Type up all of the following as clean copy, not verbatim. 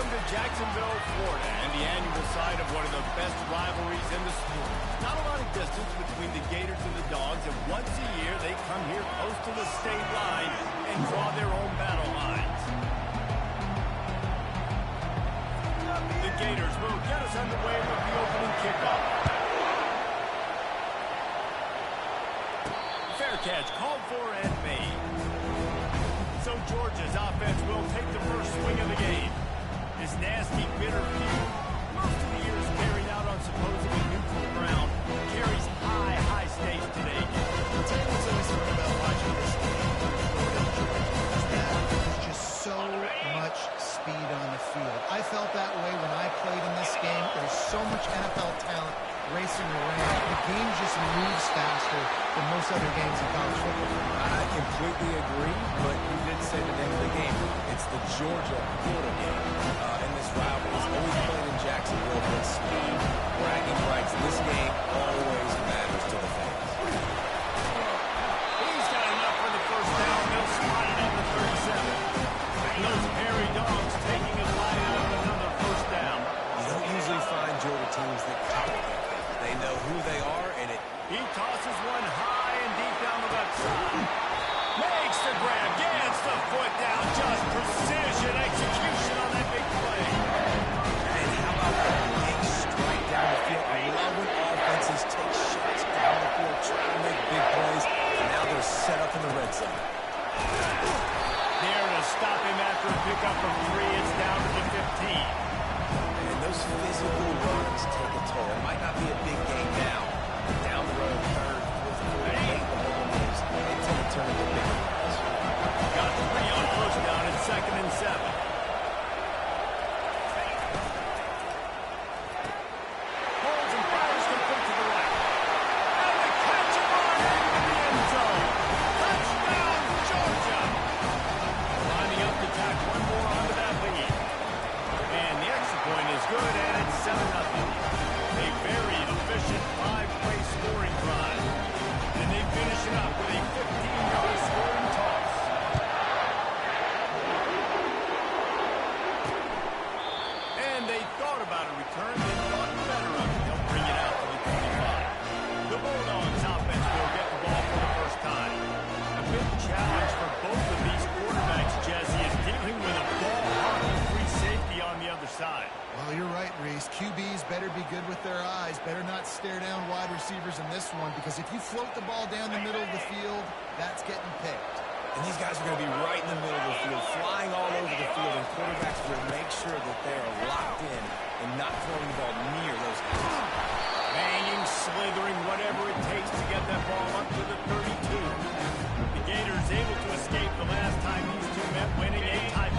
to Jacksonville, Florida, and the annual site of one of the best rivalries in the sport. Not a lot of distance between the Gators and the Dogs, and once a year they come here close to the state line and draw their own battle lines. The Gators will get us underway with the opening kickoff. Fair catch called for and made. So Georgia's offense will take the first swing of the game. This nasty, bitter feud, most of the years carried out on supposedly neutral ground, carries high stakes today. I'll tell you what's always fun about watching this game. There's just so much speed on the field. I felt that way when I played in this game. There's so much NFL talent racing around. The game just moves faster than most other games in college football. I completely agree, but you did say the name of the game. It's the Georgia-Florida game. And this rivalry is always played in Jacksonville, but speed, bragging rights. This game always matters to the fans. He's got enough for the first down. They'll spot it at the 37. And those hairy dogs taking a bite out of another first down. You don't usually find Georgia teams that cover like that. They know who they are, and He tosses one high and deep down the left side. Makes the grab, gets the foot down, just precision execution on that big play. And how about that big strike down the field? I love when offenses take shots down the field, trying to make big plays, and now they're set up in the red zone. There to stop him after a pickup of 3, it's down to the 15. And those physical runs take a toll. It might not be a big game now, but down the road, third, fourth, they tend to turn into big runs. Got 3 on first down and 2nd and 7. Holds and fires complete to the right. And the catch and run into the end zone. Touchdown, Georgia. Lining up to tack one more onto that lead. And the extra point is good, and it's 7-0. A very efficient 5-play scoring drive. And they finish it up with a 15-yard scoring toss. And they thought about a return, they thought better of it. They'll bring it out to the 25. The Bulldogs offense will get the ball for the first time. A big challenge for both of these quarterbacks, Jesse, is dealing with a ball-hawking free safety on the other side. Well, you're right, Reese. QBs better be good with their eyes. Better not stare down wide receivers in this one, because if you float the ball down the middle of the field, that's getting picked. And these guys are going to be right in the middle of the field, flying all over the field, and quarterbacks will make sure that they are locked in and not throwing the ball near those guys. Banging, slithering, whatever it takes to get that ball up to the 32. The Gators able to escape the last time these two met, winning a tie.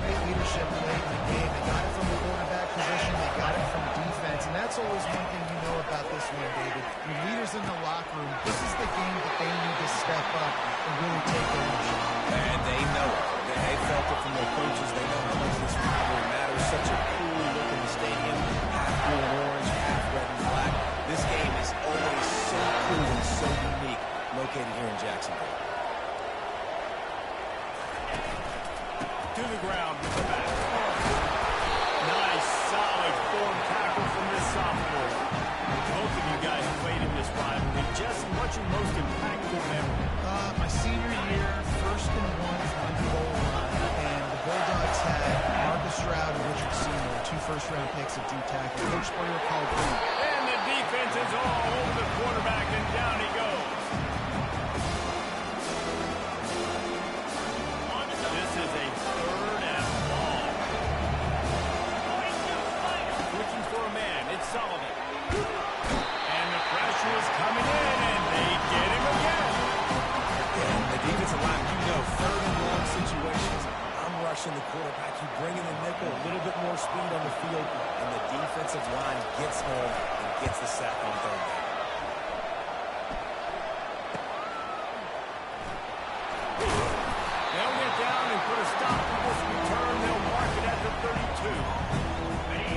Great leadership late in the game. They got it from the quarterback position. They got it from defense. And that's always one thing you know about this one, David. Your leaders in the locker room, this is the game that they need to step up and really take ownership. And they know it. They felt it from their coaches. They know how much this rivalry matters. Such a cool look in the stadium. Half blue and orange, half red and black. This game is always so cool and so unique, located here in Jacksonville. To the ground with the back. Nice, solid form tackle from this sophomore. Both of you guys played in this rivalry. Jesse, what's your most impactful memory? My senior year, 1st and 1 from the goal line, and the Bulldogs had Marcus Stroud and Richard Seymour, 2 first-round picks at D-tackle. Coach Spurrier called play. And the defense is all over the quarterback, and down he goes. This is a 3rd and long. Switching for a man, it's Sullivan. And the pressure is coming in, and they get him again. And the defensive line, 3rd and long situations. I'm rushing the quarterback. You bring in the nickel, a little bit more speed on the field, and the defensive line gets home and gets the sack on 3rd down. They'll get down and put a stop to this return. They'll mark it at the 32.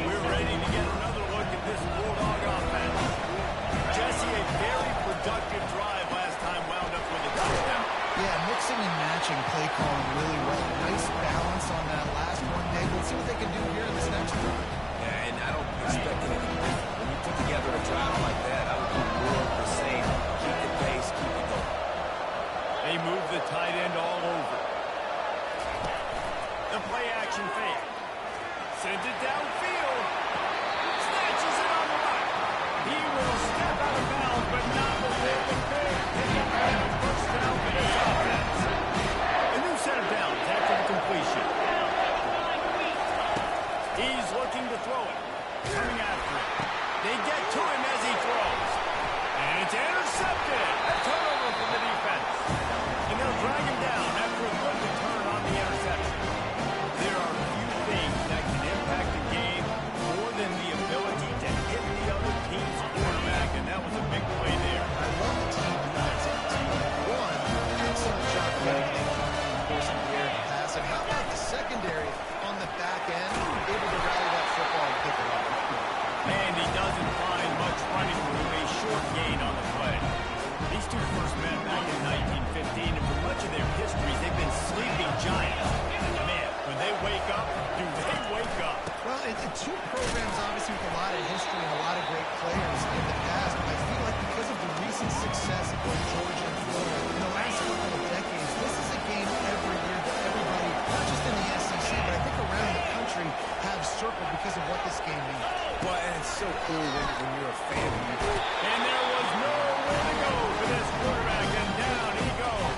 We're ready to get another look at this Bulldog offense. Jesse, a very productive drive last time wound up with a touchdown. Yeah, mixing and matching play calling really well. Nice balance on that last one, Dave. Let's see what they can do here in this next one. Yeah, and I don't expect anything different. When you put together a drive like that, I would do more of the same. Keep the pace, keep it going. They move the tight end all over. The play action fake. Sends it downfield. Snatches it on the right. He will step out of bounds, but not before the big pickup and a first down for his offense. A new set of downs after the completion. He's looking to throw it. Coming after it. They get to him as he throws. And it's intercepted. A turnover from the defense. And they'll drag him down after a good return on the interception. There are few things that can impact a game more than the ability to hit the other team's quarterback, and that was a big play there. I love the team units on the team. One, excellent job getting the forcing the air to pass. And how about the secondary on the back end, able to rally that football and pick it up? And he doesn't find much running room, a short gain on the play. These two first met back in 1915, and for much of their histories, they've been sleeping giants. Man, when they wake up, do they wake up? Well, it's two programs, obviously, with a lot of history and a lot of great players in the past. But I feel like because of the recent success of both Georgia and Florida in the last couple of decades, this is a game every year that everybody, not just in the SEC, but I think around the country, have circled because of what this game means. Well, and it's so cool when you're a fan of you. And there was nowhere to go for this quarterback, and down he goes.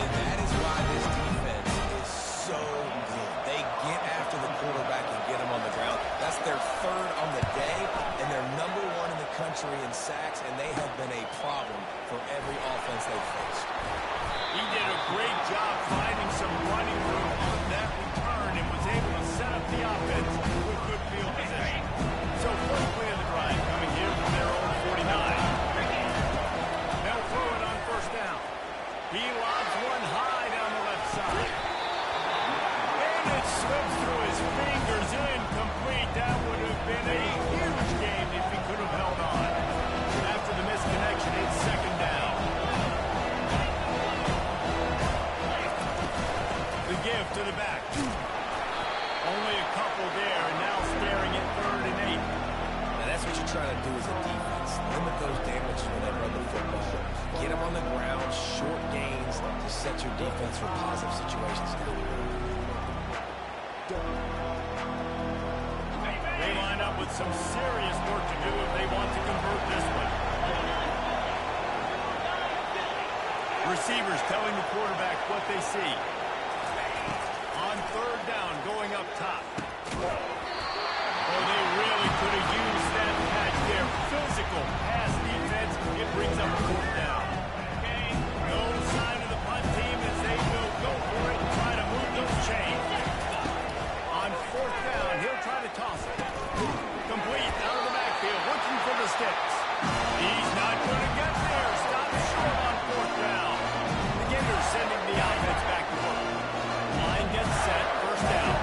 And that is why this defense is so good. They get after the quarterback and get him on the ground. That's their third on the day, and they're number one in the country in sacks, and they have been a problem for every offense they've faced. He did a great job finding some running room on that return and was able to set up the offense with good field position. So first play of the drive coming here from their own 49. They'll throw it on first down. He lobs one high down the left side. And it slips through his fingers, incomplete. That would have been a huge game if he could have held on. After the misconnection, it's second down. The give to the back. Only a couple there, and now staring at 3rd and 8. Now that's what you're trying to do as a defense. Limit those damages when they run the football. Get them on the ground, short gains to set your defense for positive situations down the road. They line up with some serious work to do if they want to convert this one. Receivers telling the quarterback what they see. On 3rd down, going up top. Oh, they really could have used that catch there. Physical pass defense. It brings up 4th down. No sign of the punt team as they will go for it and try to move those chains. On 4th down, he'll try to toss it. Complete out of the backfield, looking for the sticks. He's not going to get there. Stop short on 4th down. The Gators sending the offense back to work. Line gets set, first down.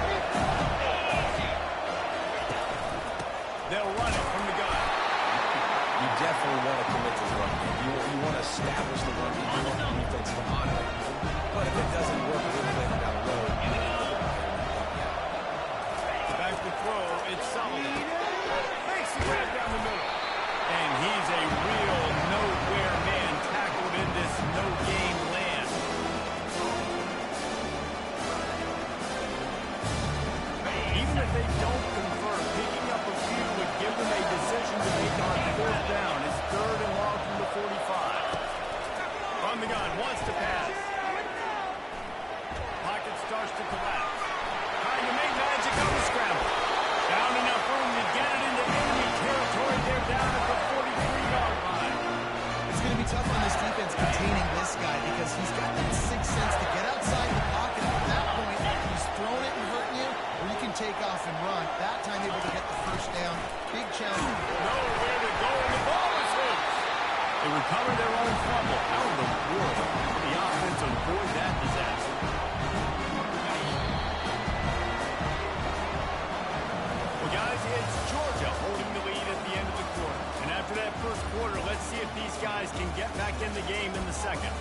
They'll run it from the gun. You definitely want to commit to the run game. You want to establish the run game. You want the defense to honor it. But if it doesn't work a little later down the road, Back to throw, it's Sullivan. Makes the grab down the middle. And he's a real nowhere man tackled in this no-game land. Even if they don't convert, picking up a few would give them a decision to make on 4th down. It's 3rd and long from the 45. On the gun, wants to pass. Pocket starts to collapse. Trying to make magic on the scramble. Found enough room to get it into enemy territory. They're down at the 43-yard line. It's going to be tough on this defense containing this guy because he's got that sixth sense to get outside the pocket. At that point, he's throwing it and hurting you, or you can take off and run. That time able to get the first down. Big challenge. Nowhere to go, and the ball is loose. They recover their own fumble. How in the world did the offense avoid that disaster? Well, guys, it's Georgia holding the lead at the end of the quarter. And after that first quarter, let's see if these guys can get back in the game in the second.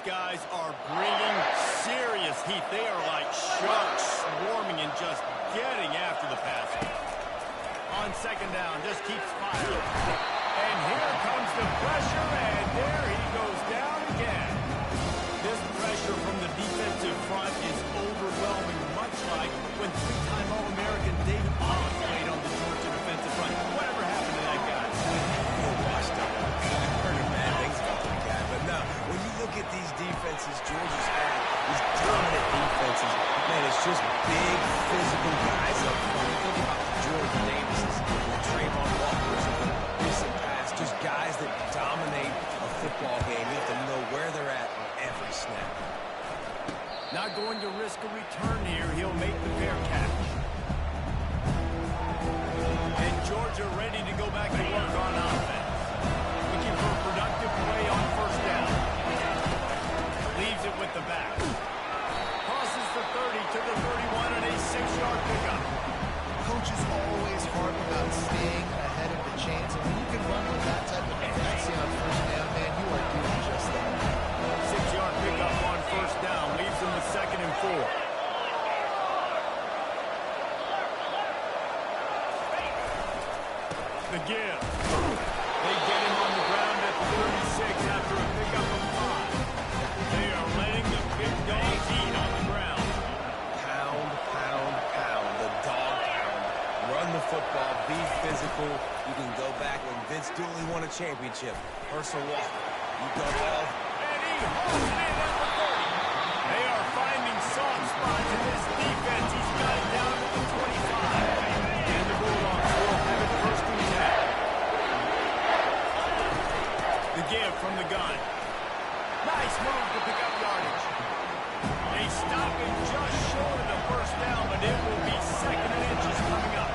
These guys are bringing serious heat. They are like sharks swarming and just getting after the passer. On second down, just keeps firing. And here comes the pressure, and there he goes down again. This pressure from the defensive front is overwhelming, much like when three-time All-American David Pollock played on the Georgia defensive front. Whatever happened to that guy? Washed up. I've heard of bad things about that guy, but no, when you look at these defenses Georgia's had, these dominant defenses, man, it's just big, physical guys up front. Think about the Jordan Davises, the Trayvon Walkers of the recent past, just guys that dominate a football game. You have to know where they're at on every snap. Not going to risk a return here. He'll make the fair catch. And Georgia ready to go back to work on offense. Looking for a productive play on first down. Leaves it with the back. Crosses the 30 to the 31 and a 6-yard pickup. Coaches always harp about staying ahead of the chains, and when you can run with that type of efficiency on first down, man, you are doing just that. 6-yard pickup on first down. Leaves them with 2nd and 4. The give. They get him on the ground at the 36 after a pickup of 5. They are letting the big dogs eat on the ground. Pound, pound, pound, the dog pound. Run the football, be physical. You can go back when Vince Dooley won a championship. Herschel Walker, you go well. And he holds it at the 30. They are finding soft spots in this defense. He's got it down to the 25. And the Bulldogs will have it 1st and 10. The give from the gun. Nice move to pick up yardage. They stop him just short of the first down, but it will be 2nd and inches coming up.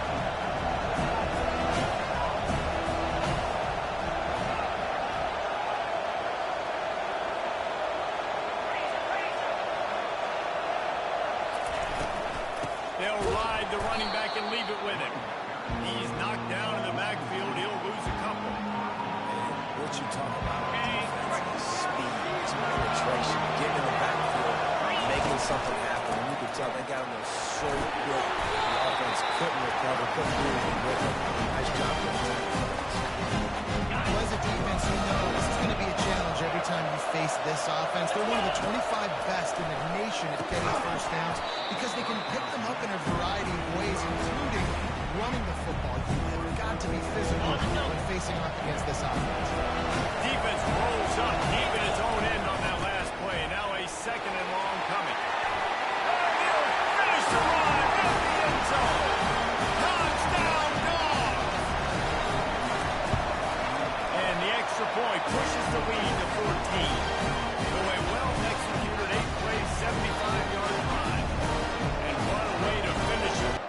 They'll ride the running back and leave it with him. He's knocked down in the backfield. He'll lose a couple. What you talk about on defense is speed, it's penetration, getting in the backfield, making something happen. And you could tell they got them so quick. The offense couldn't recover, couldn't do anything with it. Nice job getting Well, as a defense, you know this is going to be a challenge every time you face this offense. They're one of the 25 best in the nation at getting first downs because they can pick them up in a variety of ways, including running the football. You have got to be physical when facing off against this offense. Defense rolls up, deep in its own end on that last play. Now a 2nd and long coming. And he'll finish the run in the end zone. Touchdown, Dogs! And the extra point pushes the lead to 14. So a well-executed 8-play, 75-yard drive. And what a way to finish it.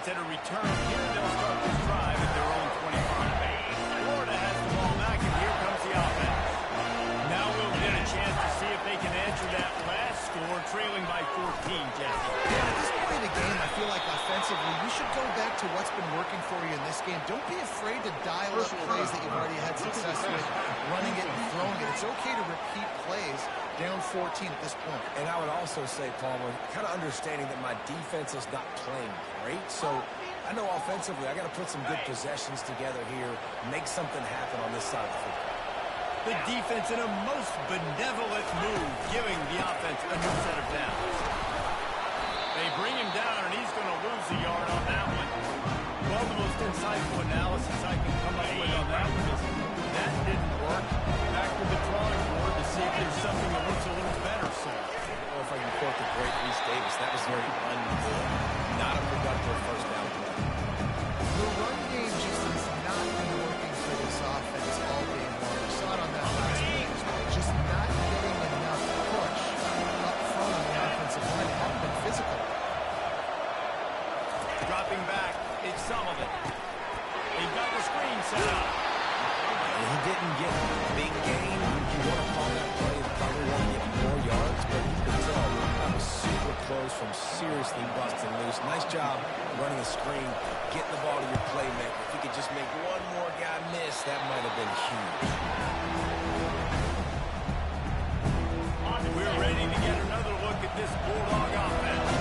defense at a return. Here they'll start this drive at their own 25. Florida has the ball back, and here comes the offense. Now we'll get a chance to see if they can answer that last score, trailing by 14, Jesse. Yeah, at this point in the game, I feel like offensively, you should go back to what's been working for you in this game. Don't be afraid to dial up plays that you've already had success with, running it and throwing it. It's okay to repeat plays down 14 at this point. And I would also say, Palmer, kind of understanding that my defense is not playing great, so I know offensively I got to put some good possessions together here, make something happen on this side of the football. The defense in a most benevolent move, giving the offense a new set of downs. They bring him down, and he's going to lose a yard on that one. Well, the most insightful analysis I can come up with on that one is that didn't work. Back to the drawing board to see if there's something that looks a little better, so. I don't know if I can quote the great Reese Davis. That was very ungood. Not a productive first down play. The run game just has not been working for this offense all game long. We saw it on that last play as well. Just not getting enough push up front on the offensive line. They haven't been physical. Dropping back, it's Sullivan. They've got the screen set up. And he didn't get big gain. You want to call that play and probably want to get more yards, but you can tell that was super close from seriously busting loose. Nice job running the screen, getting the ball to your playmaker. If you could just make one more guy miss, that might have been huge. We're ready to get another look at this Bulldog offense.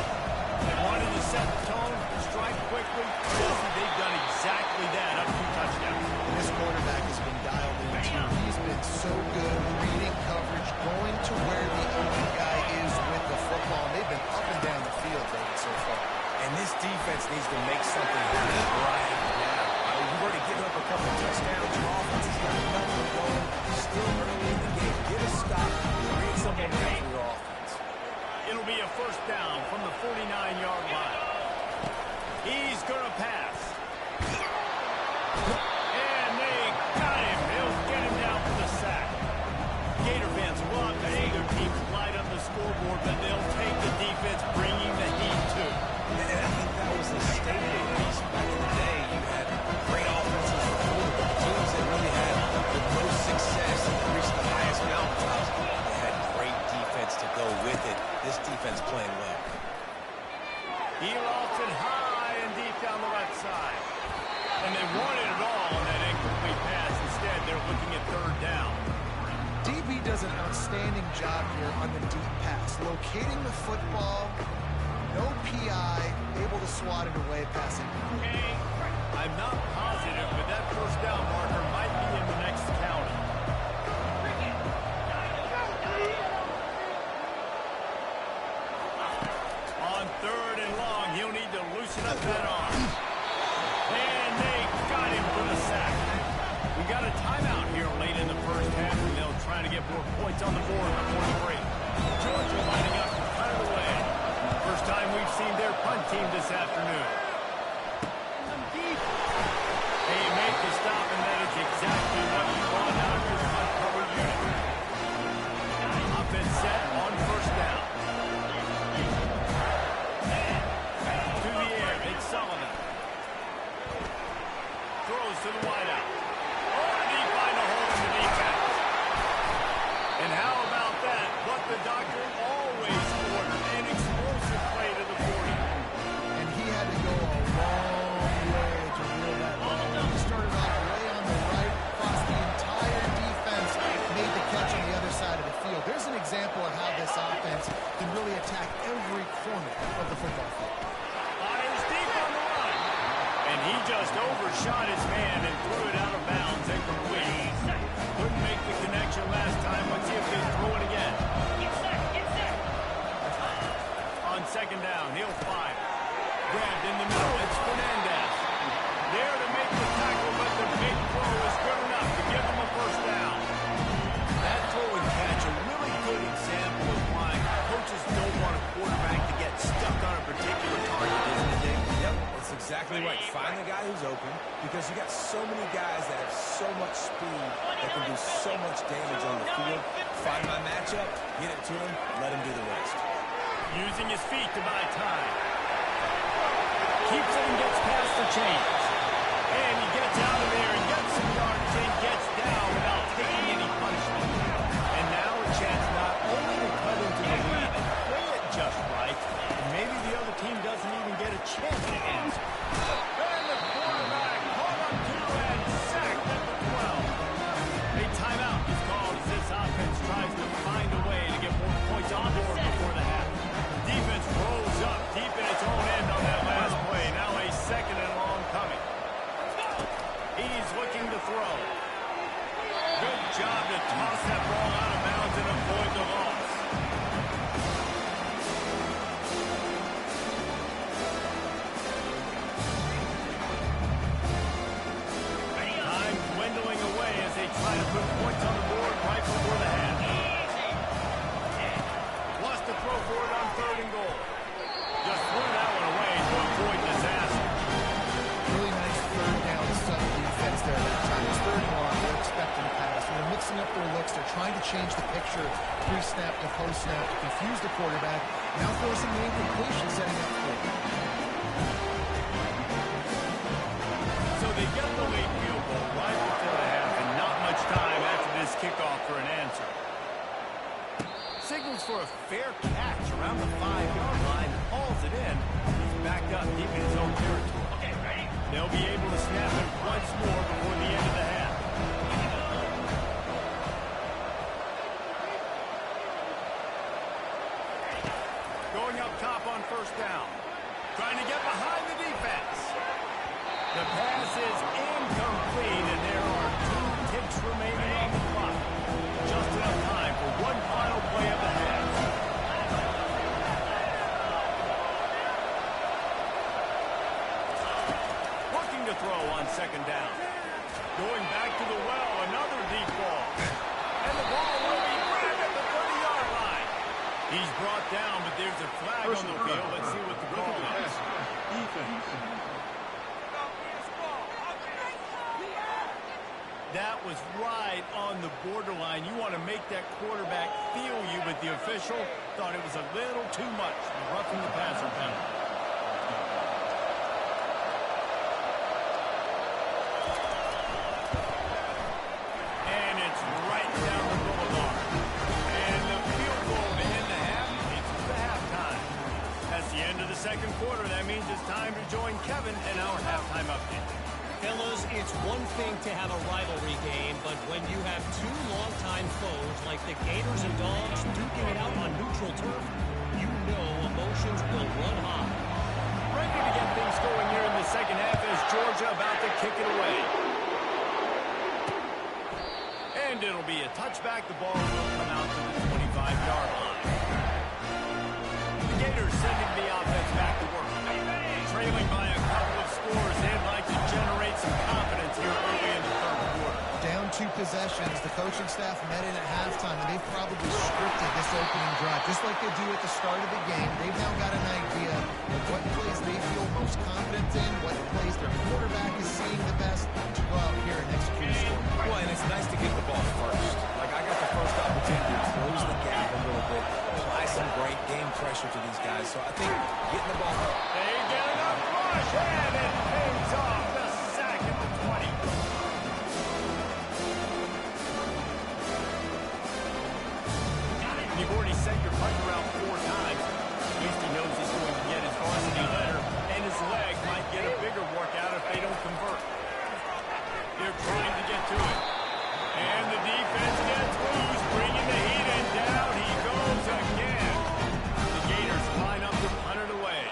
They wanted to set the tone, strike quickly. Jesse, they've done exactly that, up 2 touchdowns. This quarterback has been dialed in too. He's been so good reading coverage, going to where the open guy is with the football. And they've been up and down the field, David, so far. And this defense needs to make something happen right now. You've already given up a couple of touchdowns. Your offense has got nothing going. Still early in the game. Get a stop. Create something for your offense. It'll be a first down from the 49-yard line. He's going to pass. And they got him. They'll get him down for the sack. Gator fans love to see their teams light up the scoreboard, but they'll take the defense, bringing the heat too. And I think that was the statement piece back in the day. You had great offenses before, but the teams that really had the most success and reached the highest mountaintops, they had great defense to go with it. This defense playing well. He lofts it high and deep down the left side. And they wanted it all on that incomplete pass. Instead, they're looking at 3rd down. DB does an outstanding job here on the deep pass. Locating the football, no PI, able to swat it away, passing. I'm not positive, but that first down marker might be in the next county. On 3rd and long, he'll need to loosen up that arm. And they got him for the sack. We got a timeout here late in the first half, and they'll try to get more points on the board before the break. Georgia lining up to cut it away. First time we've seen their punt team this afternoon. They make the stop, and that is exactly what you want out of your punt cover unit. Offense set on first down. To the air, it's Sullivan. Throws to the wideout. Oh, did he find a hole in the defense? And how about that? What the doctor always ordered, an explosive play to the 40. And he had to go a long way to reel that ball. He started off way on the right, across the entire defense, made the catch on the other side of the field. There's an example of how this offense can really attack every corner of the football field. Fires deep on the run. And he just overshot his man and threw it out of bounds and complete. Couldn't make the connection last time. Let's see if they throw it again. On 2nd down, he'll fire. Grabbed in the middle. It's Fernandez. There to make the tackle, but the big throw is good enough to give him a first down. That throw and catch, a really good example of why coaches don't want a quarterback to get stuck on a particular target, isn't it, Dave? Yep, that's exactly right. Find the guy who's open, because you got so many guys that have so much speed that can do so much damage on the field. Find my matchup, get it to him, let him do the rest. Using his feet to buy time. Keeps it and gets past the chains. And he gets out of there and gets some yards and gets down without taking any punishment. And now a chance not only to cut into the lead and play it just right, but maybe the other team doesn't even get a chance to answer. And the quarterback caught up to and sacked at the 12. A timeout is called as this offense tries to find a way to get more points on board before the half. Defense rolls up deep in its own end on that last play. Now a second and long coming. He's looking to throw. Good job to toss that ball out of bounds and avoid the loss. Time dwindling away as they try to put points on the board right before the half. Lost to throw for it on 3rd and goal. Just threw that one away to avoid disaster. Really nice 3rd down sub defense there that time. It's 3rd and long. They're expecting a pass. They're mixing up their looks. They're trying to change the picture pre-snap to post-snap to confuse the quarterback. Now forcing the incompletion, setting up for it. So they get the late field goal right before the half and not much time after this kickoff for an answer. Signals for a fair catch around the 5-yard line, hauls it in. He's backed up deep in his own territory. Okay, ready? They'll be able to snap it once more before the end of the half. Going up top on 1st down. Trying to get behind the defense. The pass is incomplete, and there are 2 ticks remaining on the clock. Just enough time for one final play of the half. Looking to throw on 2nd down. Going back to the well, another deep ball. And the ball will be grabbed at the 30-yard line. He's brought down, but there's a flag on the field. Let's see what the call is. That was right on the borderline. You want to make that quarterback feel you, but the official thought it was a little too much. Roughing the passer penalty. And it's right down the boulevard. And the field goal to end the half takes us to halftime. That's the end of the 2nd quarter. That means it's time to join Kevin in our halftime update. Fellas, it's one thing to have a rivalry game, but when you have 2 longtime foes like the Gators and Dogs duking it out on neutral turf, you know emotions will run high. Ready to get things going here in the 2nd half as Georgia about to kick it away. And it'll be a touchback. The ball will come out to the 25-yard line. The Gators sending the offense back to work. Trailing by a couple of scores, they'd like to generate some confidence here early in the 3rd quarter. Down 2 possessions. The coaching staff met in at halftime, and they've probably scripted this opening drive, just like they do at the start of the game. They've now got an idea of what plays they feel most confident in, what plays their quarterback is seeing the best to go out here and execute a score. Well, and it's nice to get the ball first. Like, I got the first opportunity to close the gap a little bit, apply some great game pressure to these guys. So I think getting the ball up. They get enough rush, and it pays off. The sack at the 20. You've already set your punter out 4 times. At least he knows he's going to get his varsity letter, and his leg might get a bigger workout if they don't convert. They're trying to get to it. And the defense gets loose, bringing the heat, and down he goes again. The Gators line up to punt it away.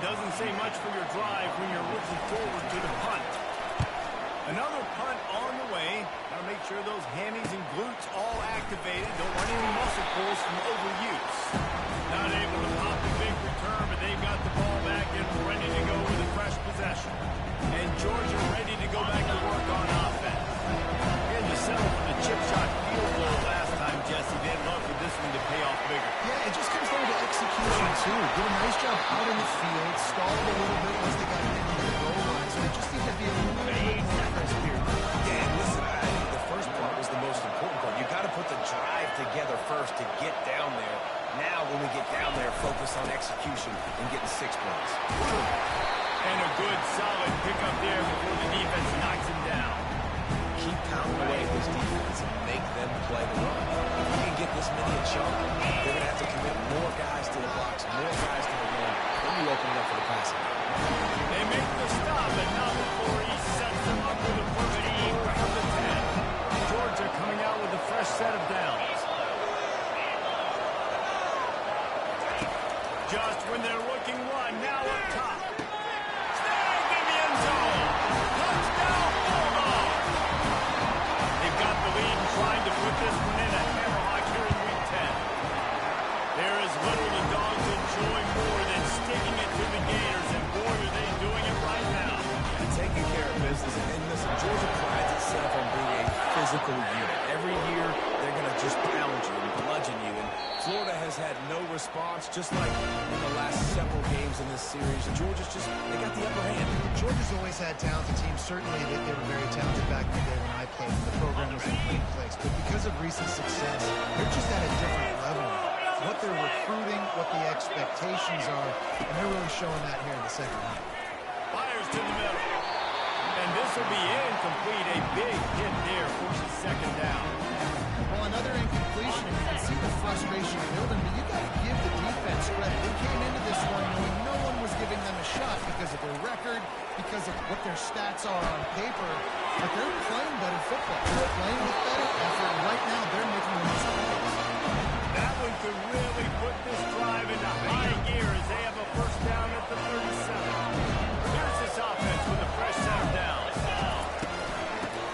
Doesn't say much for your drive when you're looking forward to the punt. Another punt on the way. Got to make sure those hammies and glutes all activated. Don't want any muscle pulls from overuse. Not able to pop the big return, but they've got the ball back and ready to go with a fresh possession. And Georgia ready to go back to work on offense. And to settle for the chip shot field goal last time, Jesse. They'd love for this one to pay off bigger. Yeah, it just comes down to execution, too. Did a nice job out in the field, stalled a little bit once they got hit into the goal line, so they just need to be a little bit more crisp here. Yeah, and listen, I think the first part was the most important part. You got to put the drive together first to get down there. Now, when we get down there, focus on execution and getting 6 points. And a good, solid pickup there before the defense knocks him down. Keep pounding away at this defense and make them play the run. If you can get this many a chunk, they're going to have to commit more guys to the box, more guys to the run. Then you open it up for the passing. They make the stop, but not before he sets them up with a first team from the 10. Georgia coming out with a fresh set of downs. Just when they're looking one, now up top. Snagged in the end zone. Touchdown, Bulldogs. They've got the lead and trying to put this one in a hammerlock here in Week 10. There is little the Dogs enjoy more than sticking it to the Gators, and boy, are they doing it right now. And taking care of business. And listen, Georgia prides itself on being a physical unit. Every year, they're going to just pound you and bludgeon you. And Florida has had no response, just like in the last several games in this series. Georgia's just, they got the upper hand. Georgia's always had talented teams. Certainly, they were very talented back in the day when I played. The program was in great place. But because of recent success, they're just at a different level. What they're recruiting, what the expectations are, and they're really showing that here in the second half. Fires to the middle. And this will be incomplete. A big hit there, forces second down. Well, another incompletion, and you can see the frustration building, but you got to give the defense credit. They came into this one knowing no one was giving them a shot because of their record, because of what their stats are on paper, but they're playing better football. They're playing with better effort. Right now, they're making the most plays. That one could really put this drive into high gear as they have a first down at the 37. Here's this offense with a fresh set of downs.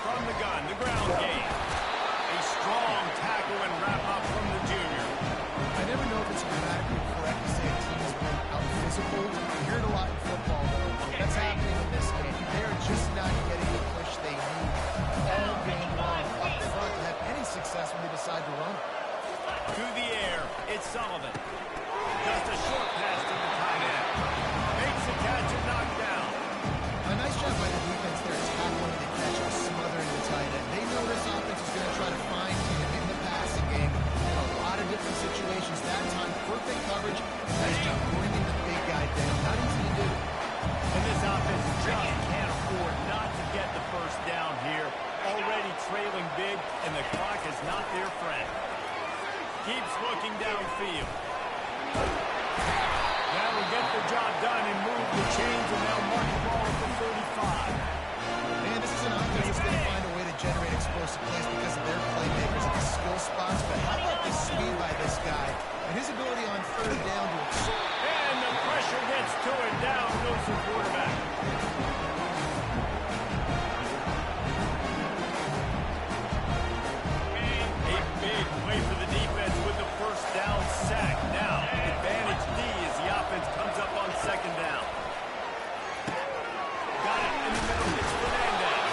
From the gun, the ground game. A strong tackle and wrap up from the junior. I never know if it's grammatically correct to say a team has been out-physical. You hear it a lot in football, though. That's happening in this game. They're just not getting the push they need all game long up front to have any success when they decide to run. To the air, it's Sullivan. Just a short pass to the tight end. Makes the catch and knocked down. A nice job by the defense there, tackling the catch and smothering the tight end. They know this offense is going to try to find him in the passing game in a lot of different situations. That time, perfect coverage. Nice job bringing the big guy down. Not easy to do. And this offense just can't afford not to get the first down here. Already trailing big, and the clock is not their friend. Keeps looking downfield. That will get the job done and move the chains, and they'll mark the ball at the 35. Man, this is an offense that's going to find a way to generate explosive plays because of their playmakers and the skill spots. But how about the speed by this guy and his ability on third down to accelerate? And the pressure gets to it. Down goes the quarterback. A big play for the defense with the first down sack. Now, advantage D as the offense comes up on second down. Got it in the middle. It's Fernandez.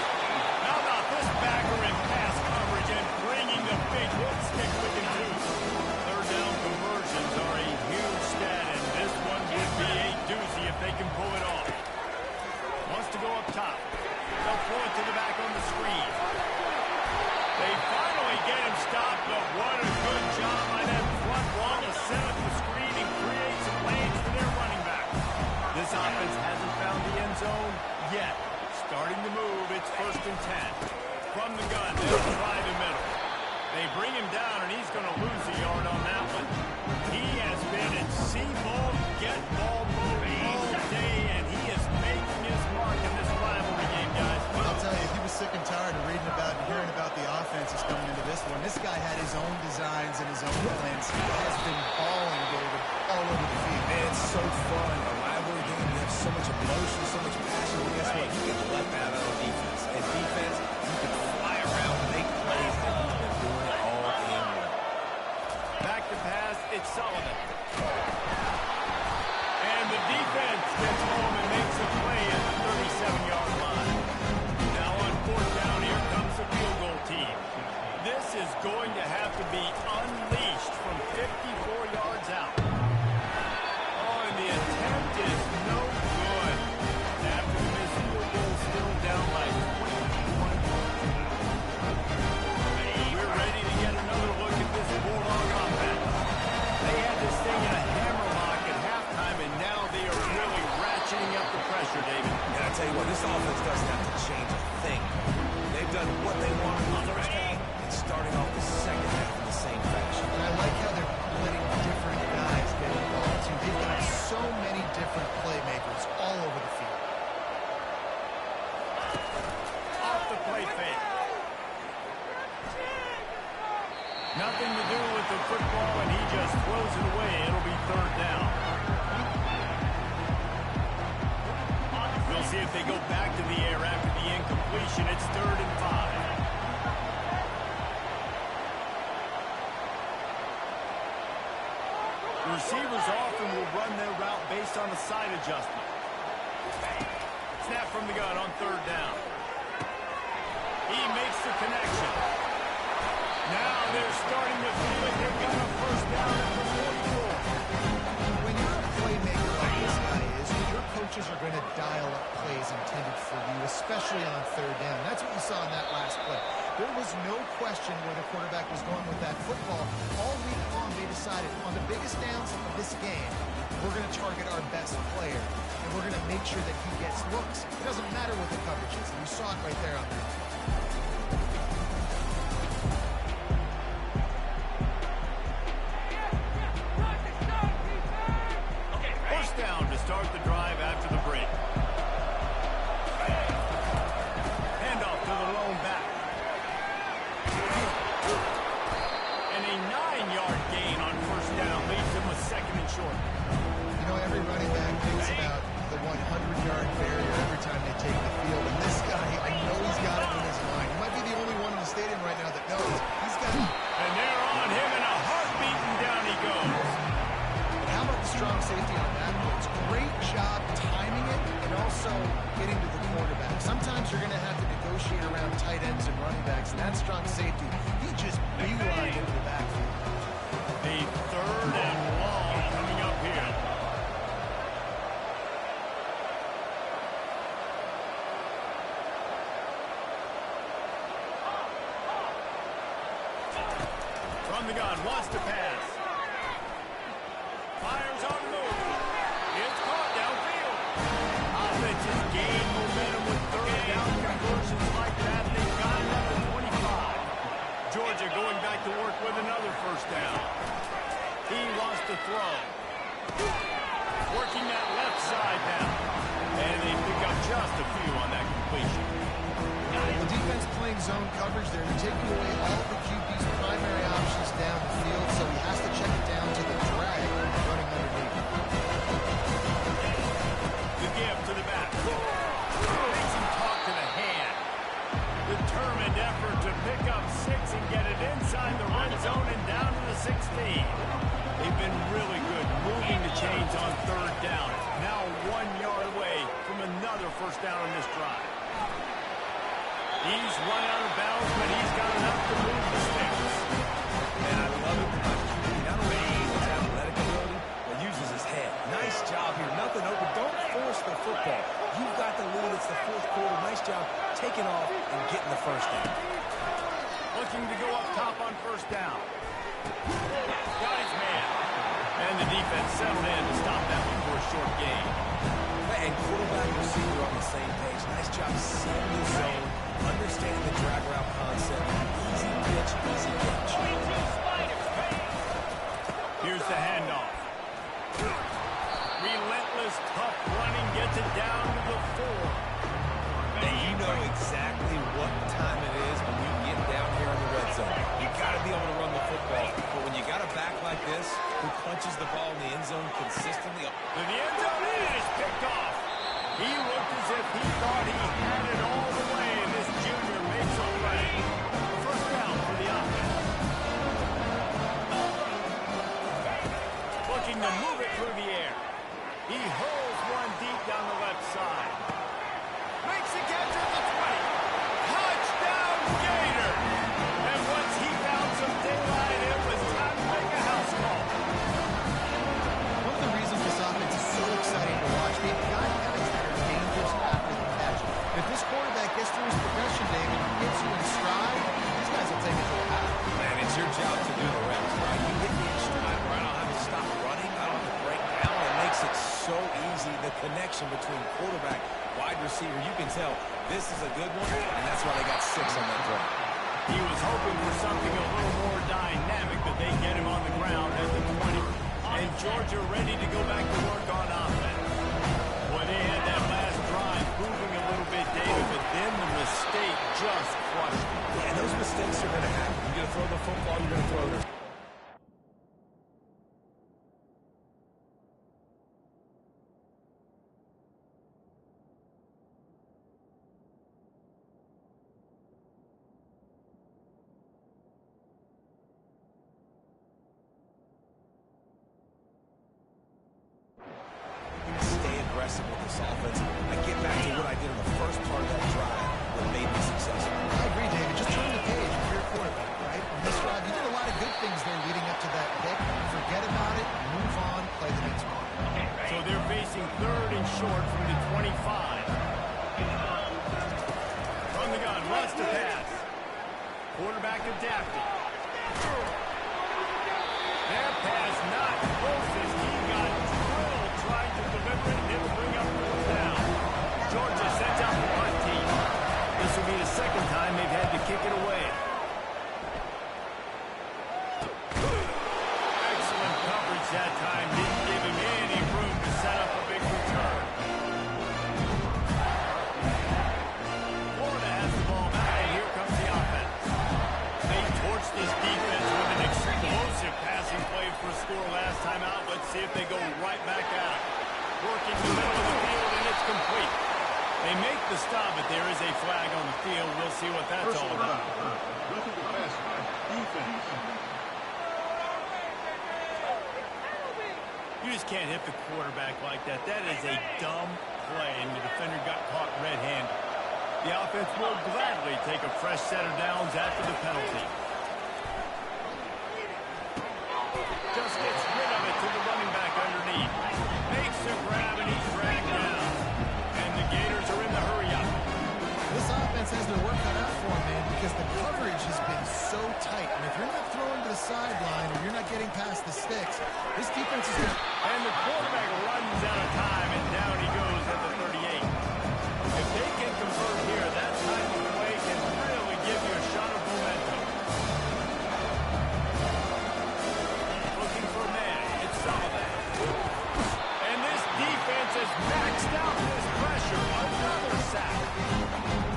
How about this backer in pass coverage and bringing the big hit stick with him too. Third down conversions are a huge stat, and this one would be a doozy if they can pull it off. Wants to go up top. They'll throw it to the back on the screen. They finally get him stopped, but what a good job by that front wall to set up the screen and create some lanes for their running back. This offense hasn't found the end zone yet. Starting to move, it's 1st and 10. From the gun, they'll try the middle. They bring him down, and he's going to lose a yard on that one. He has been in see-ball, get-ball mode all day, and he is making his mark in this rivalry game, guys. I'll tell you, he was sick and tired of reading about and hearing about the offenses coming into this one. This guy had his own designs and his own plans. He has been balling, David, all over the field. Man, it's so fun. A rivalry game, you have so much emotion, so much passion. Well, guess what? You get let that out on defense. And defense, you can fly around, make plays, and he's been doing it all game long. Back to pass, it's Sullivan. And the defense gets home and makes a play at the 37-yard line. Now on 4th down, here comes the field goal team. This is going to have to be unleashed from 54 yards out. Oh, and the attempt is no good. After the missed field goal, still down by 21 done what they wanted in the first half and starting off the second half in the same fashion. And I like how they're letting different guys get involved, too. They've got so many different playmakers all over the field. Off the play fake. Nothing to do with the football, and he just throws it away. It'll be third down. We'll see if they go back to the air after the incompletion. It's 3rd and 5. Receivers often will run their route based on a side adjustment. Snap from the gun on 3rd down. He makes the connection. Now they're starting to feel like they've got a first down at the 44. When you're a playmaker like this guy is, your coaches are going to dial up plays intended for you, especially on 3rd down. That's what you saw in that last play. There was no question where the quarterback was going with that football. All week long, they decided on the biggest downs of this game, we're going to target our best player, and we're going to make sure that he gets looks. It doesn't matter what the coverage is. You saw it right there on that. First down to start the drive after the break. Handoff to the lone back. And a 9-yard gain on first down leaves him with 2nd and short. You know, every running back thinks about the 100-yard barrier every time they take the field. And this guy, I know he's got it in his mind. He might be the only one in the stadium right now that knows. He's got it. And they're on him in a heartbeat, and down he goes. How about the strong safety on that? It's great job timing it and also getting to the quarterback. Sometimes you're going to have to negotiate around tight ends and running backs, and that strong safety, he just beelined into the backfield. A 3rd and long coming up here. From the gun, wants to pass. Fires on the move. It's caught downfield. Offense has gained momentum with 3rd down conversions like that. They've got it up at 25. Georgia going back to work with another first down. He wants to throw. Working that left side now. And they pick up just a few on that completion. The defense playing zone coverage there. They're taking away all of the QB's primary options down the field, so he has to check it down to the drag running underneath. The give to the back. Makes him talk to the hand. Determined effort to pick up 6 and get it inside the red zone and down to the 16. They've been really good moving the chains on 3rd down. Now 1 yard away from another first down on this drive. He's run out of bounds, but he's got enough to move the sticks. And I love it because QB not only uses his athletic ability, but uses his head. Nice job here. Nothing open. Don't force the football. You've got the lead. It's the 4th quarter. Nice job taking off and getting the first down. Looking to go up top on first down. Got his man. And the defense settled in to stop that one for a short gain. And quarterback and receiver on the same page. Nice job seeing the zone, understanding the drag route concept. Easy pitch, easy catch. Here's the handoff. Relentless, tough running gets it down to the 4. And you know exactly what time it is when you get down here in the red zone. You got to be able to run the football. But when you got a back like this who punches the ball in the end zone consistently. To the end zone, it is picked off. He looked as if he thought he had it all the way, and this junior makes a play. First down for the offense. Looking to move it through the air. He hurls one deep down the left side. Makes the catch at the 20. Touchdown, Gator! And once he found some daylight, it was time to make a house call. One of the reasons this offense is so exciting to watch, they've got guys that are dangerous after the catch. If this quarterback gets through his progression, David, and gets you in stride, these guys will take it to the house. Man, it's your job to do the rest, right? You hit me in stride where I don't have to stop running. I don't have to break down. It makes it so easy, the connection between quarterback, wide receiver. You can tell this is a good one, and that's why they got 6 on that He was hoping for something a little more dynamic, but they get him on the ground at the 20. And Georgia ready to go back to work on offense. Well, they had that last drive moving a little bit, David, but then the mistake just crushed them. Yeah, and those mistakes are going to happen. You're going to throw the football, you're going to throw it. Stay aggressive with this offense. I get back to what I did in the first part of that drive that made me successful. I agree, David. Just turn the page if you're a quarterback, right? On this drive, you did a lot of good things there leading up to that pick. Forget about it, move on, play the next one. So they're facing 3rd and short from the 25. From the gun, runs to pass. Quarterback adapted. That pass not close as he got drilled trying to deliver it. It'll bring up 4th down. Georgia sends out the punt team. This will be the second time they've had to kick it away. Excellent coverage that time. Didn't give him any room to set up a big return. Florida has the ball back, and here comes the offense. They torched this defense with an explosive passing play for a score last time out. Let's see if they go right back at it. Working the middle of the field, and it's complete. They make the stop, but there is a flag on the field. We'll see what that's all about. You just can't hit the quarterback like that. That is a dumb play, and the defender got caught red-handed. The offense will gladly take a fresh set of downs after the penalty. Just gets rid of it to the running back underneath. Makes the grab, and he's dragged down. And the Gators are in the hurry-up. This offense has their work cut out for them, man, because the coverage has been so tight. And if you're not throwing to the sideline or you're not getting past the sticks, this defense is going to... And the quarterback runs out of time, and down he goes at the 38. If they can convert here, that type of play can really give you a shot of momentum. Looking for a man. It's Sullivan. And this defense has maxed out this pressure. Another sack.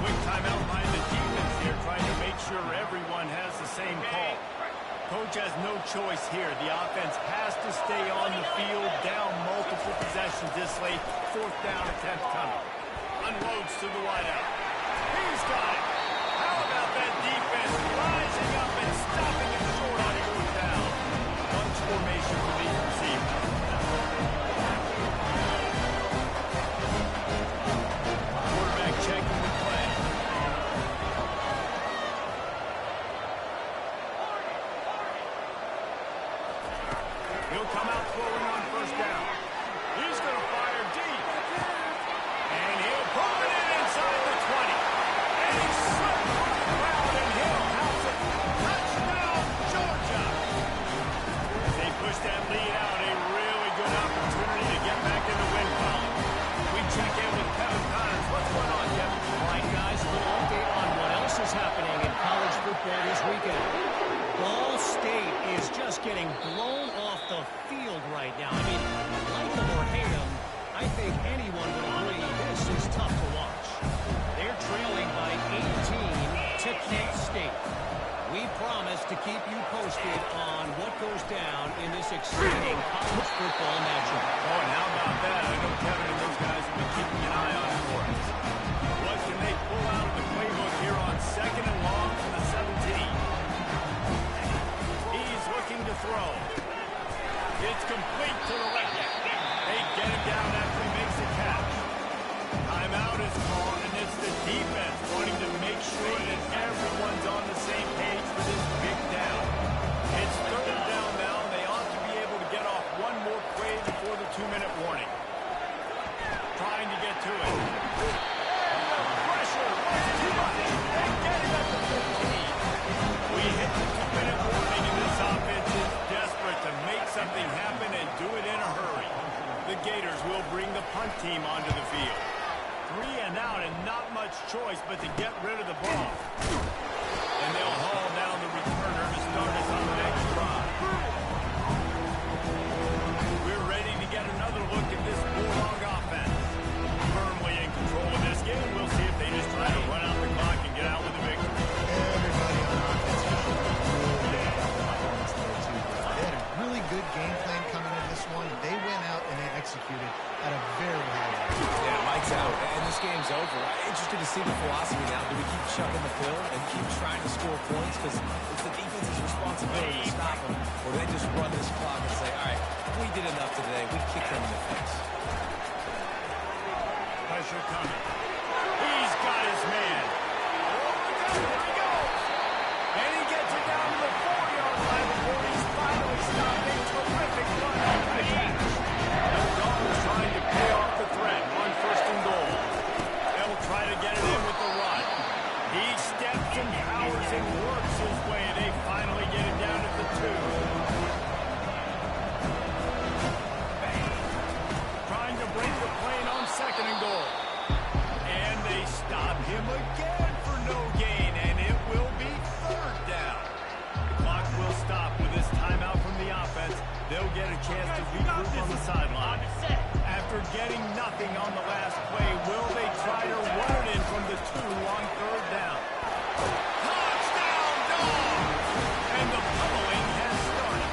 Quick timeout by the defense here, trying to make sure everyone has the same call. Coach has no choice here. The offense has to stay on the field, down multiple possessions this late. 4th down attempt coming. Unloads to the wideout. He's got it. How about that defense rising up and stopping it short on 4th down? Bunch formation for the receiver. Quarterback checking the play. He'll come out throwing on 1st down. He's going to fire deep. And he'll put it in inside the 20. And he slipped on the ground, and he'll house it. Touchdown, Georgia. They push that lead out. A really good opportunity to get back in the win column. We check in with Kevin Connors. What's going on, Kevin? All right, guys, a little update on what else is happening in college football this weekend. Ball State is just getting blown off the field right now. I mean, like them or hate them, I think anyone would agree this is tough to watch. They're trailing by 18 to Kent State. We promise to keep you posted on what goes down in this exciting college football matchup. Oh, and how about that? I know Kevin and those guys will be keeping an eye on it for us. What can they pull out of the playbook here on 2nd and long from the 17? He's looking to throw. It's complete to the left. They get him down after he makes the catch. Timeout is called, and it's the defense wanting to make sure that everyone's on the same page for this big down. It's 3rd down now, and they ought to be able to get off one more play before the 2-minute warning. Trying to get to it. see the philosophy now. Do we keep chucking the pill and keep trying to score points because it's the defense's responsibility to stop them, or do they just run this clock and say, all right, we did enough today. We kicked them in the face. Pressure coming. He's got his man. Oh, there he goes. And he gets it down to the 4-yard line before he's finally stopped a terrific run on the attack. The Dogs trying to pay off the threat on 1st and goal. They'll try to get it in with the run. He steps and powers and works his way, and they finally get it down at the 2. Trying to break the plane on 2nd and goal. And they stop him again for no gain, and it will be 3rd down. The clock will stop with this timeout from the offense. They'll get a chance to regroup on the sideline. After getting nothing on the last play, will they try to run it in from the 2 on 3rd down? Touchdown, Dogs! And the pummeling has started.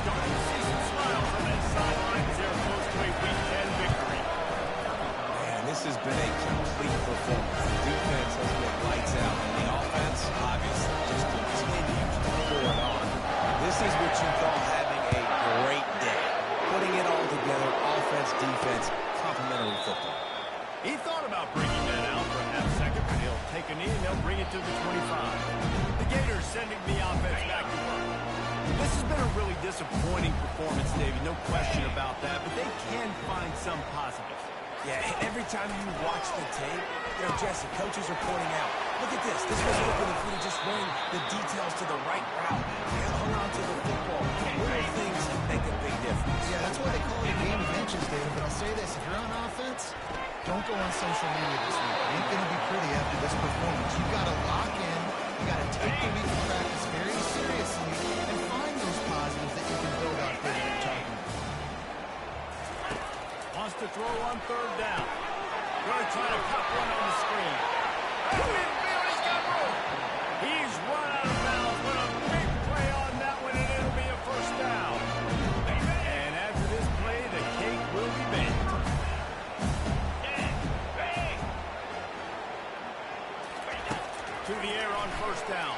Starting to see some smiles on that sideline as they're close to a Week 10 victory. Man, this has been a complete performance. The defense has been lights out, and the offense, obviously, just continues to pour it on. This is what you call having a great day. Putting it all together, offense, defense, complementary football. He thought about bringing that out for a half-second, but he'll take a knee and they'll bring it to the 25. The Gators sending the offense back to work. This has been a really disappointing performance, Davey, no question about that, but they can find some positives. Yeah, every time you watch the tape, Jesse, coaches are pointing out, look at this. This was open if we just ran the details to the right route and hung on to the football. Little things can make a big difference. Yeah, that's why they call it a game of inches, David. But I'll say this, if you're on offense, don't go on social media this week. It ain't going to be pretty after this performance. You've got to lock in. You got to take the week of practice very seriously and find those positives that you can build out there that you're talking about. Wants to throw on 3rd down. Going to try to cut one on the screen. He's got room. He's run out of bounds, but a big play on that one, and it'll be a 1st down. And after this play, the cake will be baked. To the air on 1st down.